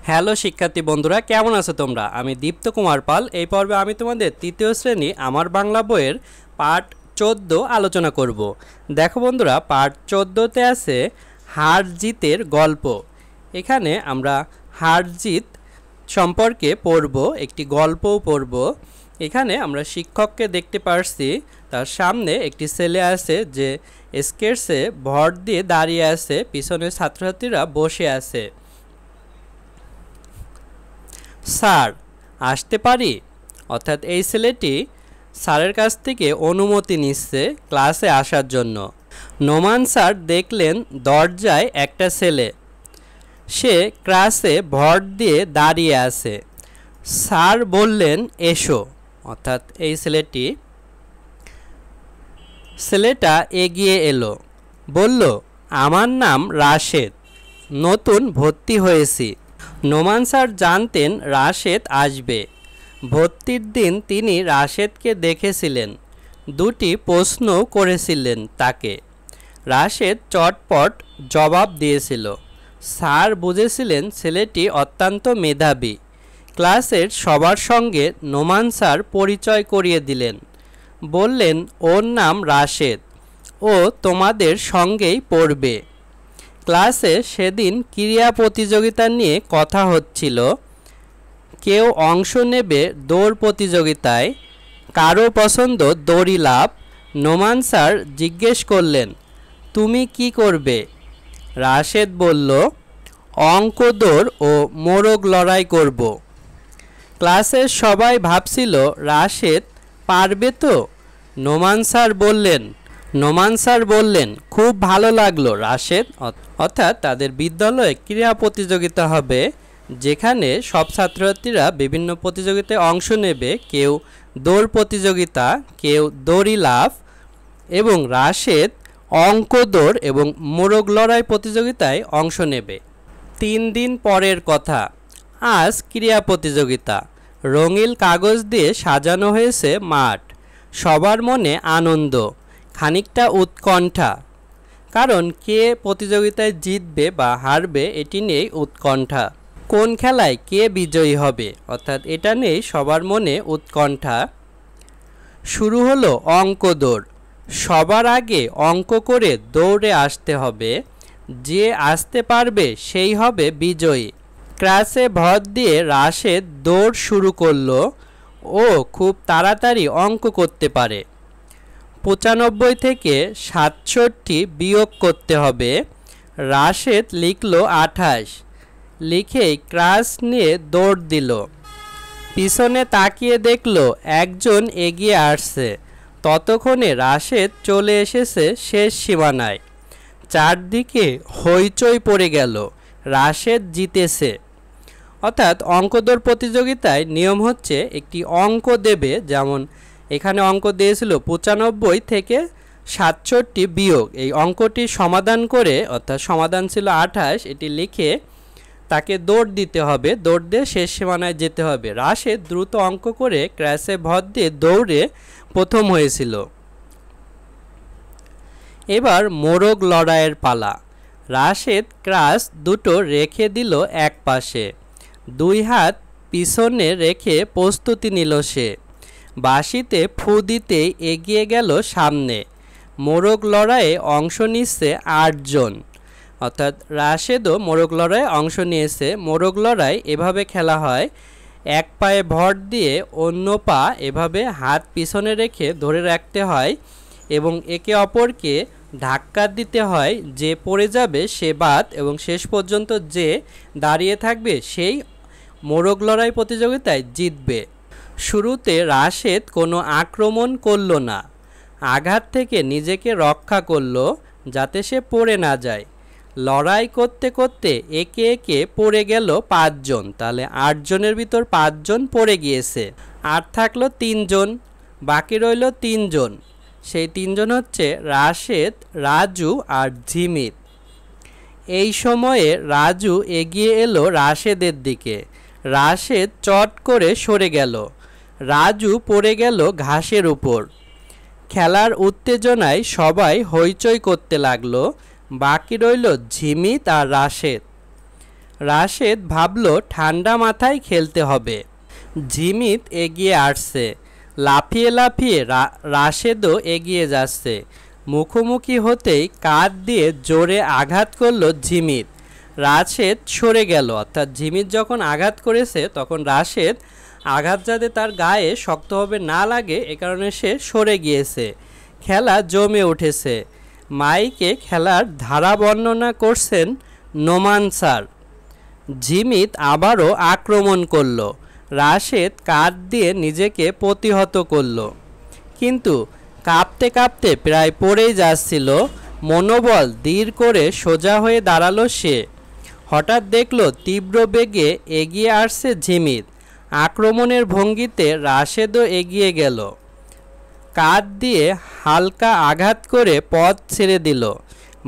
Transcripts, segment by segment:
Hello শিক্ষার্থী বন্ধুরা, কেমন আছো তোমরা? আমি দীপ্ত কুমার পাল। এই পর্বে আমি তোমাদের তৃতীয় শ্রেণী আমার বাংলা বইয়ের পার্ট 14 আলোচনা করব। দেখো বন্ধুরা, পার্ট 14তে আছে হার জিতের গল্প। এখানে আমরা হার জিত সম্পর্কে পড়ব, একটি গল্পও পড়ব। এখানে আমরা শিক্ষককে দেখতে পারছি, তার সামনে একটি ছেলে আছে যে স্কেটসে ভর দিয়ে দাঁড়িয়ে আছে, পিছনে ছাত্রছাত্রীরা বসে আছে। স্যার, আসতে পারি? অর্থাৎ এই ছেলেটি স্যারের কাছ থেকে অনুমতি নিচ্ছে ক্লাসে আসার জন্য। নোমান স্যার দেখলেন দরজায় একটা ছেলে, সে ক্লাসে ভর দিয়ে দাঁড়িয়ে আছে। স্যার বললেন, এসো। অর্থাৎ এই ছেলেটা এগিয়ে এলো, বলল, আমার নাম রাশেদ, নতুন ভর্তি হয়েছি। নোমান স্যার জানতেন রাশেদ আসবে। ভর্তির দিন তিনি রাশেদকে দেখেছিলেন, দুটি প্রশ্নও করেছিলেন তাকে। রাশেদ চটপট জবাব দিয়েছিল। স্যার বুঝেছিলেন ছেলেটি অত্যন্ত মেধাবী। ক্লাসের সবার সঙ্গে নোমান স্যার পরিচয় করিয়ে দিলেন। বললেন, ওর নাম রাশেদ, ও তোমাদের সঙ্গেই পড়বে। ক্লাসে সেদিন ক্রীড়া প্রতিযোগিতা নিয়ে কথা হচ্ছিল। কেউ অংশ নেবে দৌড় প্রতিযোগিতায়, কারো পছন্দ দড়ি লাফ। নোমান স্যার জিজ্ঞেস করলেন, তুমি কি করবে? রাশেদ বলল, অঙ্ক দৌড় ও মোরগ লড়াই করব। ক্লাসের সবাই ভাবছিল রাশেদ পারবে তো। নোমান স্যার বললেন, খুব ভালো লাগলো রাশেদ। অর্থাৎ তাদের বিদ্যালয়ে ক্রীড়া প্রতিযোগিতা হবে, যেখানে সব ছাত্রছাত্রীরা বিভিন্ন প্রতিযোগিতায় অংশ নেবে। কেউ দৌড় প্রতিযোগিতা, কেউ দড়ি লাফ, এবং রাশেদ অঙ্ক দৌড় এবং মোরগ লড়াই প্রতিযোগিতায় অংশ নেবে। 3 দিন পরের কথা। আজ ক্রীড়া প্রতিযোগিতা। রঙিন কাগজ দিয়ে সাজানো হয়েছে মাঠ। সবার মনে আনন্দ, খানিকটা উৎকণ্ঠা, কারণ কে প্রতিযোগিতায় জিতবে বা হারবে এটি নিয়েই উৎকণ্ঠা। কোন খেলায় কে বিজয়ী হবে, অর্থাৎ এটা নিয়েই সবার মনে উৎকণ্ঠা। শুরু হলো অঙ্ক দৌড়। সবার আগে অঙ্ক করে দৌড়ে আসতে হবে। যে আসতে পারবে সেই হবে বিজয়ী। ক্লাসে ভর দিয়ে রাশেদ দৌড় শুরু করলো। ও খুব তাড়াতাড়ি অঙ্ক করতে পারে। 95 থেকে 67 বিয়োগ করতে হবে। রাশেদ লিখল 28, লিখেই ক্লাস নিয়ে দৌড় দিল। পিছনে তাকিয়ে দেখল একজন এগিয়ে আসছে। ততক্ষণে রাশেদ চলে এসেছে শেষ সীমানায়। চারদিকে হইচই পড়ে গেল, রাশেদ জিতেছে। অর্থাৎ অঙ্ক দৌড় প্রতিযোগিতায় নিয়ম হচ্ছে, একটি অঙ্ক দেবে, যেমন এখানে অঙ্ক দিয়েছিল 95 থেকে 67 বিয়োগ। এই অঙ্কটি সমাধান করে, অর্থাৎ সমাধান ছিল 28, এটি লিখে তাকে দৌড় দিতে হবে। দৌড় দিয়ে শেষ সীমানায় যেতে হবে। রাশেদ দ্রুত অঙ্ক করে ক্লাসে ভর দিয়ে দৌড়ে প্রথম হয়েছিল। এবার মোরগ লড়াইয়ের পালা। রাশেদ ক্লাস দুটো রেখে দিল এক পাশে, 2 হাত পিছনে রেখে প্রস্তুতি নিল সে। বাঁশিতে ফু দিতেই এগিয়ে গেল সামনে। মোরগ লড়াইয়ে অংশ নিচ্ছে 8 জন। অর্থাৎ রাশেদও মোরগ লড়াইয়ে অংশ নিয়েছে। মোরগ লড়াই এভাবে খেলা হয়, এক পায়ে ভর দিয়ে অন্য পা এভাবে হাত পিছনে রেখে ধরে রাখতে হয় এবং একে অপরকে ধাক্কা দিতে হয়। যে পড়ে যাবে সে বাদ, এবং শেষ পর্যন্ত যে দাঁড়িয়ে থাকবে সেই মোরগ লড়াই প্রতিযোগিতায় জিতবে। শুরুতে রাশেদ কোনো আক্রমণ করল না, আঘাত থেকে নিজেকে রক্ষা করল যাতে সে পড়ে না যায়। লড়াই করতে করতে একে একে পড়ে গেল 5 জন। তাহলে 8 জনের ভিতর 5 জন পড়ে গিয়েছে, আর থাকলো 3 জন, বাকি রইল 3 জন। সেই 3 জন হচ্ছে রাশেদ, রাজু আর জিমিত। এই সময়ে রাজু এগিয়ে এলো রাশেদের দিকে। রাশেদ চট করে সরে গেল। রাজু পড়ে গেল ঘাসের উপর। খেলার উত্তেজনায় সবাই হইচই করতে লাগলো। বাকি রইল ঝিমিত আর রাশেদ। রাশেদ ভাবল ঠান্ডা মাথায় খেলতে হবে। জিমিত এগিয়ে আসছে, লাফিয়ে লাফিয়ে রাশেদও এগিয়ে যাচ্ছে। মুখোমুখি হতেই কাঁধ দিয়ে জোরে আঘাত করলো জিমিত। রাশেদ সরে গেল, অর্থাৎ জিমিত যখন আঘাত করেছে তখন রাশেদ আঘাত যাতে তার গায়ে শক্তভাবে না লাগে এ কারণে সে সরে গিয়েছে। খেলা জমে উঠেছে। মাইকে খেলার ধারা বর্ণনা করছেন নোমান স্যার। জিমিত আবারও আক্রমণ করল। রাশেদ কাঁধ দিয়ে নিজেকে প্রতিহত করল, কিন্তু কাঁপতে কাঁপতে প্রায় পড়েই যাচ্ছিল। মনোবল ধীর করে সোজা হয়ে দাঁড়ালো সে। হঠাৎ দেখল তীব্র বেগে এগিয়ে আসছে জিমিত। আক্রমণের ভঙ্গিতে রাশেদও এগিয়ে গেল। কাঁধ দিয়ে হালকা আঘাত করে পথ ছেড়ে দিল।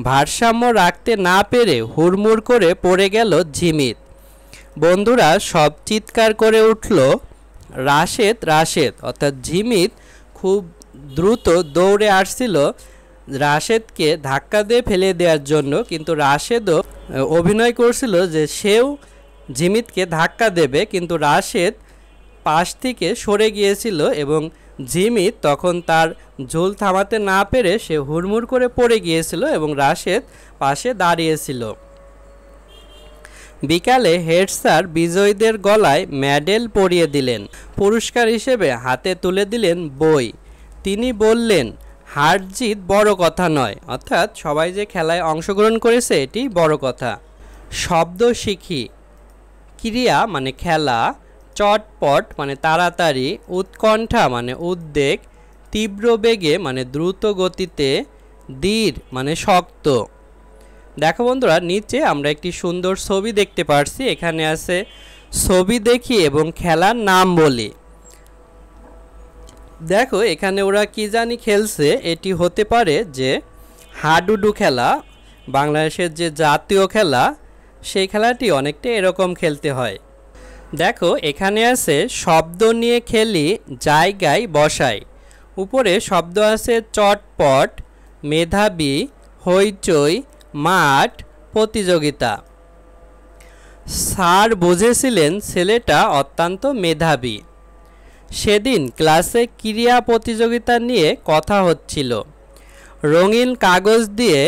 ভারসাম্য রাখতে না পেরে হুড়মুড় করে পড়ে গেল জিমিত। বন্ধুরা সব চিৎকার করে উঠল রাশেদ রাশেদ, অর্থাৎ জিমিত খুব দ্রুত দৌড়ে আসছিল রাশেদকে ধাক্কা দিয়ে ফেলে দেওয়ার জন্য, কিন্তু রাশেদও অভিনয় করছিল যে সেও জিমিতকে ধাক্কা দেবে, কিন্তু রাশেদ পাশ থেকে সরে গিয়েছিল এবং জিমিত তখন তার ঝুল থামাতে না পেরে সে হুড়মুড় করে পড়ে গিয়েছিল এবং রাশেদ পাশে দাঁড়িয়েছিল। বিকালে হেড স্যার বিজয়ীদের গলায় মেডেল পরিয়ে দিলেন। পুরস্কার হিসেবে হাতে তুলে দিলেন বই। তিনি বললেন, হার জিত বড় কথা নয়, অর্থাৎ সবাই যে খেলায় অংশগ্রহণ করেছে এটি বড় কথা। শব্দ শিখি। ক্রিয়া মানে খেলা, চটপট মানে তাড়াতাড়ি, উৎকণ্ঠা মানে উদ্বেগ, তীব্র বেগে মানে দ্রুত গতিতে, দৃঢ় মানে শক্ত। দেখো বন্ধুরা, নিচে আমরা একটি সুন্দর ছবি দেখতে পাচ্ছি। এখানে আছে ছবি দেখি এবং খেলার নাম বলি। দেখো এখানে ওরা কি জানি খেলছে, এটি হতে পারে যে হাডুডু খেলা, বাংলাদেশের যে জাতীয় খেলা, সেই খেলাটি অনেকটা এরকম খেলতে হয়। দেখো এখানে আছে শব্দ নিয়ে খেলি জায়গায় বসাই। উপরে শব্দ আছে চটপট, মেধাবী, হইচই, মাঠ, প্রতিযোগিতা। স্যার বুঝেছিলেন ছেলেটা অত্যন্ত মেধাবী। সেদিন ক্লাসে ক্রীড়া প্রতিযোগিতা নিয়ে কথা হচ্ছিল। রঙিন কাগজ দিয়ে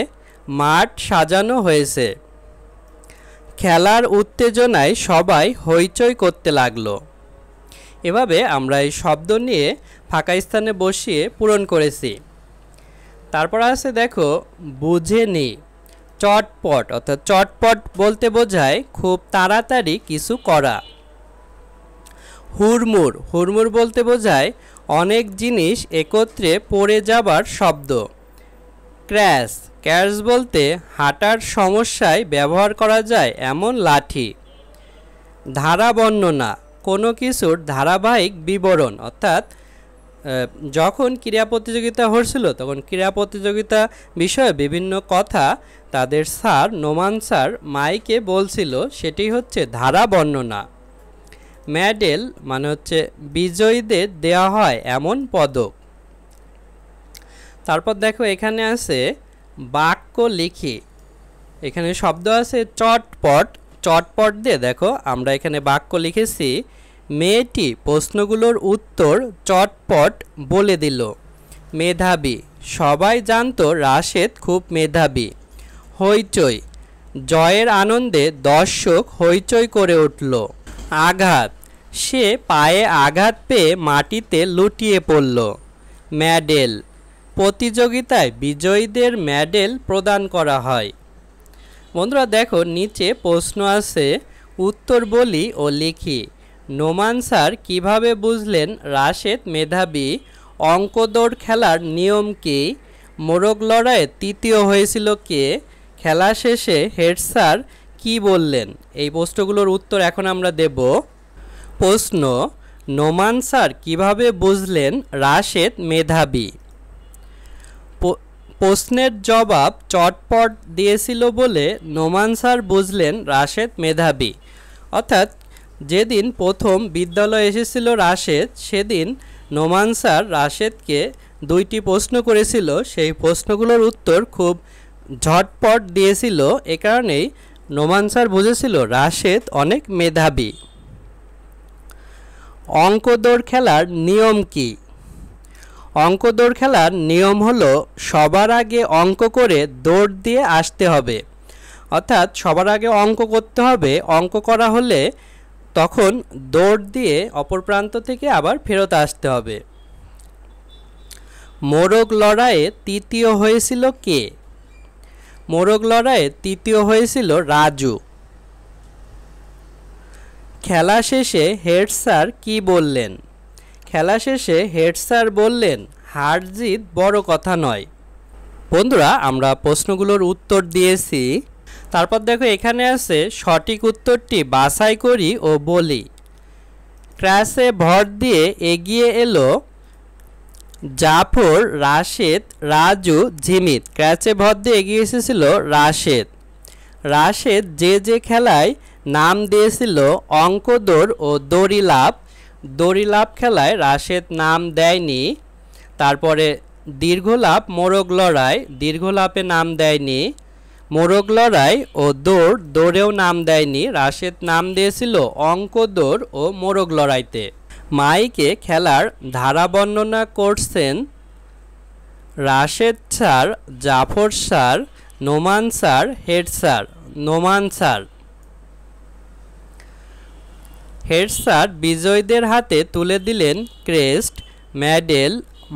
মাঠ সাজানো হয়েছে। খেলার উত্তেজনায় সবাই হইচই করতে লাগলো। এভাবে আমরা এই শব্দ নিয়ে ফাঁকা স্থানে বসিয়ে পূরণ করেছি। তারপর আছে দেখো বুঝেনি। চটপট, অর্থাৎ চটপট বলতে বোঝায় খুব তাড়াতাড়ি কিছু করা। হুড়মুড়, হুড়মুড় বলতে বোঝায় অনেক জিনিস একত্রে পড়ে যাবার শব্দ। ক্র্যাশ, ক্র্যাশ বলতে হাঁটার সমস্যায় ব্যবহার করা যায় এমন লাঠি। ধারা বর্ণনা, কোনো কিছুর ধারাবাহিক বিবরণ, অর্থাৎ যখন ক্রীড়া প্রতিযোগিতা হচ্ছিল তখন ক্রীড়া প্রতিযোগিতা বিষয়ে বিভিন্ন কথা তাদের স্যার নোমান স্যার মাইকে বলছিল, সেটি হচ্ছে ধারা বর্ণনা। মেডেল মানে হচ্ছে বিজয়ীদের দেওয়া হয় এমন পদক। তারপর দেখো এখানে আছে বাক্য লিখি। এখানে শব্দ আছে চটপট, চটপট দিয়ে দেখো আমরা এখানে বাক্য লিখেছি। মেয়েটি প্রশ্নগুলোর উত্তর চটপট বলে দিল। মেধাবী, সবাই জানতো রাশেদ খুব মেধাবী। হইচই, জয়ের আনন্দে দর্শক হইচই করে উঠল। আঘাত, সে পায়ে আঘাত পেয়ে মাটিতে লুটিয়ে পড়ল। মেডেল, প্রতিযোগিতায় বিজয়ীদের মেডেল প্রদান করা হয়। বন্ধুরা দেখো নিচে প্রশ্ন আছে, উত্তর বলি ও লিখি। নোমান স্যার কীভাবে বুঝলেন রাশেদ মেধাবী? অঙ্ক দৌড় খেলার নিয়ম কী? মোরগ লড়াইয়ে তৃতীয় হয়েছিল কে? খেলা শেষে হেড স্যার কী বললেন? এই প্রশ্নগুলোর উত্তর এখন আমরা দেব। প্রশ্ন, নোমান স্যার কীভাবে বুঝলেন রাশেদ মেধাবী? প্রশ্নের জবাব চটপট দিয়েছিল বলে নোমান স্যার বুঝলেন রাশেদ মেধাবী। অর্থাৎ যেদিন প্রথম বিদ্যালয়ে এসেছিল রাশেদ, সেদিন নোমান স্যার রাশেদকে দুইটি প্রশ্ন করেছিল। সেই প্রশ্নগুলোর উত্তর খুব ঝটপট দিয়েছিল, এ কারণেই নোমান স্যার বুঝেছিল রাশেদ অনেক মেধাবী। অঙ্ক দৌড় খেলার নিয়ম কি? অঙ্ক দৌড় খেলার নিয়ম হলো সবার আগে অঙ্ক করে দৌড় দিয়ে আসতে হবে। অর্থাৎ সবার আগে অঙ্ক করতে হবে, অঙ্ক করা হলে তখন দৌড় দিয়ে অপর প্রান্ত থেকে আবার ফেরত আসতে হবে। মোরগ লড়াইয়ে তৃতীয় হয়েছিল কে? মোরগ লড়াইয়ে তৃতীয় হয়েছিল রাজু। খেলা শেষে হেড স্যার কি বললেন? খেলা শেষে হেড স্যার বললেন, হার জিত বড় কথা নয়। বন্ধুরা, আমরা প্রশ্নগুলোর উত্তর দিয়েছি। তারপর দেখো এখানে আছে সঠিক উত্তরটি বাছাই করি ও বলি। ক্রাশে ভর দিয়ে এগিয়ে এলো জাফর, রাশেদ, রাজু, জিমিত। ক্রাশে ভর দিয়ে এগিয়ে এসেছিল রাশেদ। রাশেদ যে খেলায় নাম দিয়েছিল অঙ্ক দৌড় ও দড়ি লাফ, দড়ি লাফ খেলায় রাশেদ নাম দেয়নি। তারপরে দীর্ঘ লাফ, মোরগ লড়াই, দীর্ঘ লাফে নাম দেয়নি। মোরগ লড়াই ও দৌড়েও নাম দেয়নি। রাশেদ নাম দিয়েছিল অঙ্ক দৌড় ও মোরগ লড়াইতে। মাইকে খেলার ধারা বর্ণনা করছেন Rashed sir, Jafar sir, Noman sir, head sir. Noman sir. Head sir বিজয়ীদের হাতে তুলে দিলেন ক্রেস্ট, মেডেল,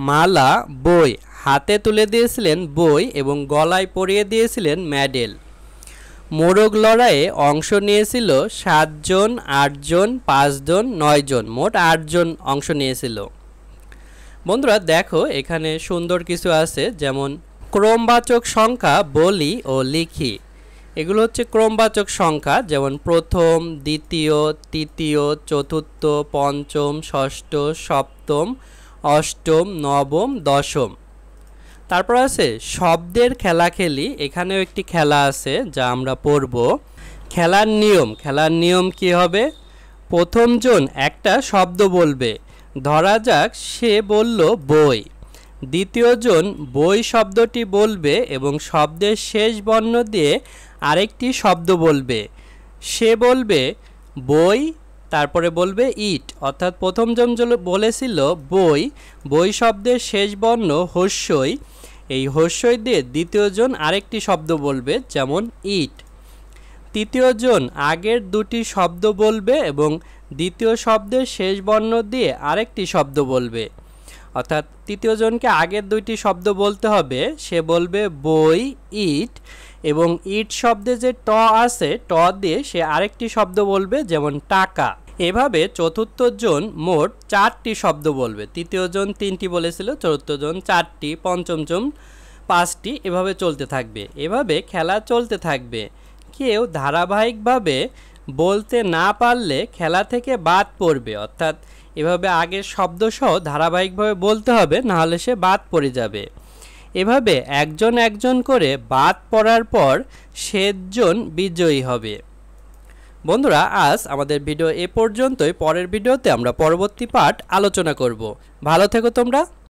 মালা, বই। হাতে তুলে দিয়েছিলেন বই এবং গলায় পরিয়ে দিয়েছিলেন মেডেল। মোরগ লড়াইয়ে অংশ নিয়েছিল 7 জন, 8 জন, 5 জন, 9 জন, মোট 8 জন অংশ নিয়েছিল। বন্ধুরা দেখো এখানে সুন্দর কিছু আছে, যেমন ক্রমবাচক সংখ্যা বলি ও লিখি। এগুলো হচ্ছে ক্রমবাচক সংখ্যা, যেমন প্রথম, দ্বিতীয়, তৃতীয়, চতুর্থ, পঞ্চম, ষষ্ঠ, সপ্তম, অষ্টম, নবম, দশম। তারপর আছে শব্দের খেলা খেলি। এখানেও একটি খেলা আছে যা আমরা পড়ব। খেলার নিয়ম। খেলার নিয়ম কি হবে? প্রথম জন একটা শব্দ বলবে, ধরা যাক সে বলল বই। দ্বিতীয় জন বই শব্দটি বলবে এবং শব্দের শেষ বর্ণ দিয়ে আরেকটি শব্দ বলবে। সে বলবে বই, তারপরে বলবে ইট। অর্থাৎ প্রথম জন বলেছিল বই, বই শব্দের শেষ বর্ণ হস্যই। এই হস্যই দিয়ে দ্বিতীয় জন আরেকটি শব্দ বলবে, যেমন ইট। তৃতীয় জন আগের দুটি শব্দ বলবে এবং দ্বিতীয় শব্দের শেষ বর্ণ দিয়ে আরেকটি শব্দ বলবে। অর্থাৎ তৃতীয় জনকে আগের দুইটি শব্দ বলতে হবে। সে বলবে বই, ইট, এবং ইট শব্দে যে ট আছে ট দিয়ে সে আরেকটি শব্দ বলবে, যেমন টাকা। এভাবে চতুর্থ জন মোট 4টি শব্দ বলবে। তৃতীয় জন 3টি বলেছিল, চতুর্থ জন 4টি, পঞ্চম জন 5টি, এভাবে চলতে থাকবে। এভাবে খেলা চলতে থাকবে। কেউ ধারাবাহিকভাবে বলতে না পারলে খেলা থেকে বাদ পড়বে। অর্থাৎ এভাবে আগের শব্দসহ ধারাবাহিকভাবে বলতে হবে, নাহলে সে বাদ পড়ে যাবে। এভাবে একজন একজন করে বাদ পড়ার পর শেষজন বিজয়ী হবে। বন্ধুরা, আজ আমাদের ভিডিও এ পর্যন্তই। পরের ভিডিওতে আমরা পরবর্তী পার্ট আলোচনা করব। ভালো থেকো তোমরা।